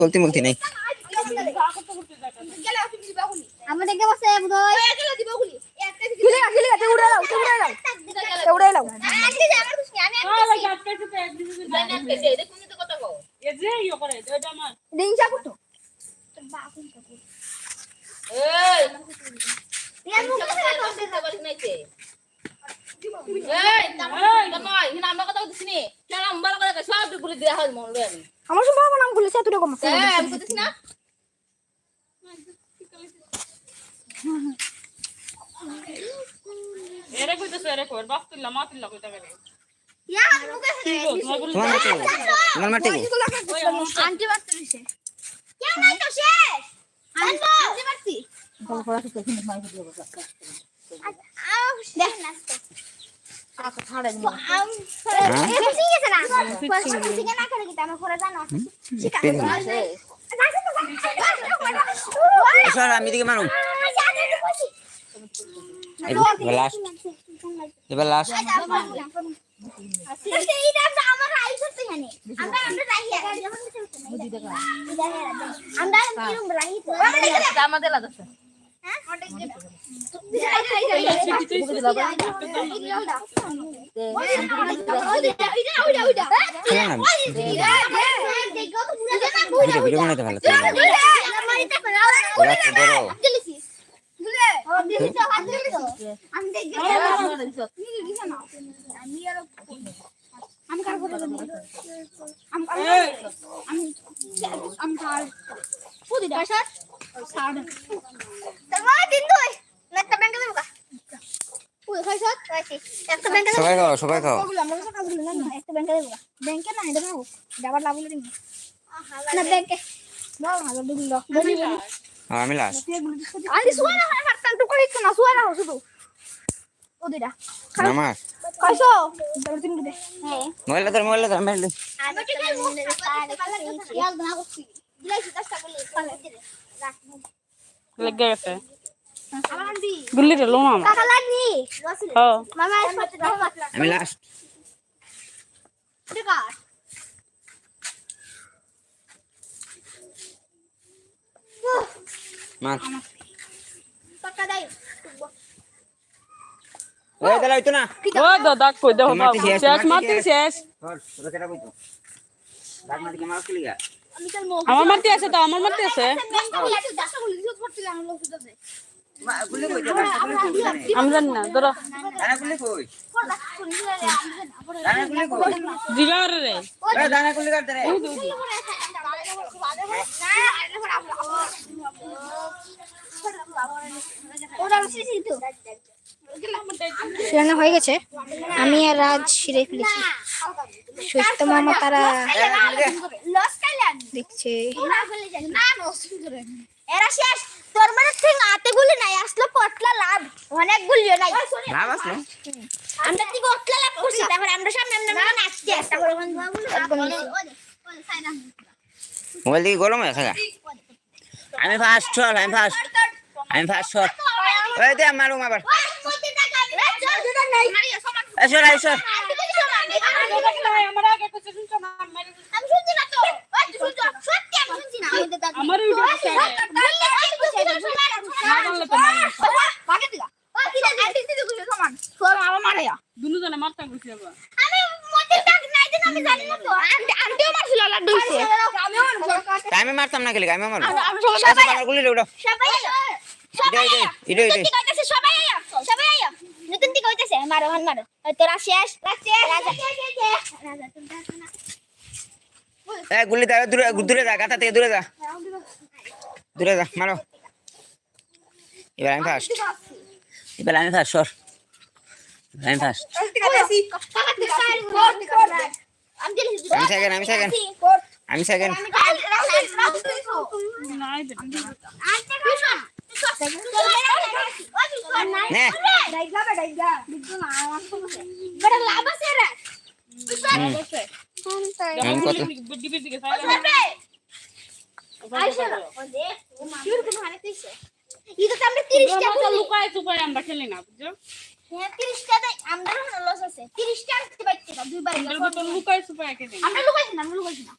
চলতি মুলতি নাই আমাদের কে বসে বুদই গেল দিব গুলি একটা গিলে গিলে উড়ে লাও আন্টি আমার খুশি আমি আন্টি দেখুন তো কত গো এই যে ইও করে এটা আমার ডিংসা কুটো বাকুন তো এই ইয়ার মুখ থেকে করতে পারিস নাইতে এই তামাই হিনা আমরা কথা বলছিস নি চল আমরা বলা সব গুলি দেয়া হয় মন লই আমি আমার সম্ভব নাম গুলি এত রকম আমি কইতেছি না এরে কইতেছ এরে কর বাপ তুল্লা মা তুল্লা কইতা করে ইয়া মুখে তোমার মারতে আন্টি মারতে দিছে কেউ নাই তো শেষ আন্টি মারতি বল করা তো কিন্তু মাই ভিডিও করতে দেখ নাস্তে আকা ছাড়া দিন এ ঠিক আছে না ঠিক না করে কি আমি করে জানো শিখা স্যার আমি দিকে মারুম এবার লাস্ট এইটা আমার রাইস হচ্ছে এখানে আমরা রাইস আমরা কিরম রাইস আমাদের লাগাছে হ্যাঁ ভিডিও বানাইতে ভালো সবাই খাও ব্যাংকে না এটা যাবার লাভ হলো না ব্যাংকে আমি লাস্ট আরে সুয়ানা হারতাল তো করিছ না সুয়ানা শুধু ও দুইটা নামাজ কইছো দৌড় দিন দে হ্যাঁ মোবাইল ধর মেল আমি ঠিক আছে মুখ ইয়াল না করছি দিলাইছি 10 টাকা লেগে গেছে আমার আন্টি গুল্লি রে লোনা টাকা লাগনি হ্যাঁ মামা আমি লাস্ট টাকা মার টাকা দাই ওই দাঁড়া হইতো না ও দাদা কই দেখো মারতে শেষ, শেষ মারতে শেষ ধর তোরা কেটা কইতো দাগ মারি কে মারছ লিগা আমি চল মো আমার মারতে আছে তো আমার মারতে আছে গুলি কই আমি জানি না ধরো দানা গুলি কই দানা গুলি কই জিগার রে এ দানা গুলি কাট দে রে রান্না হয়ে গেছে আমি আর রাজ শিরে ফেলেছি সুস্থ মামা তারা দেখছে এরা শেষ তোর মানে ঠিক আতে গুলি নাই আসলো পটলা লাভ অনেক গুলিও নাই লাভ আসলো আমরা ঠিক পটলা লাভ করছি তারপর আমরা সামনে আমরা নাচছি একটা করে মোবাইল দিকে গরম হয়ে থাকা আমি ফার্স্ট চল আমি ফার্স্ট চল ওই দে মারুম আবার এসর আমার আগে কিছু শুনছ না আমি শুনছি না তো সত্যি আমি শুনছি না আমার ভিডিও আছে ভাগে দিলা ও কি আন্টি দিদি গুলো সমান সর আমার মারেয়া দুজনে মারতে কইছি আবার আমি মতে ডাক নাই দেন আমি জানি না তো আন্টিও মারছিল লাড্ডু হইছে আমিও মারব আমি মারতাম না গেলে আমি মারব আমি সবাই আমার গুলি উড়ো সবাই ইডো কইতাছে সবাই আয়া নতুন দি কইতাছে মারো তোরা শেষ রাজা এ গুলি দাও দূরে যা গাতা থেকে দূরে যা মারো এবার আমি ফার্স্ট সর আমি ফার্স্ট আমি সেকেন্ড নে আমি কত ডিবির দিকে লুকায় চুপায় আমরা খেলি না বুঝছো 30 টা আমরা লস আছে 30 টা দুইবার লুকায় চুপায় খেলি আমরা লুকাইছি না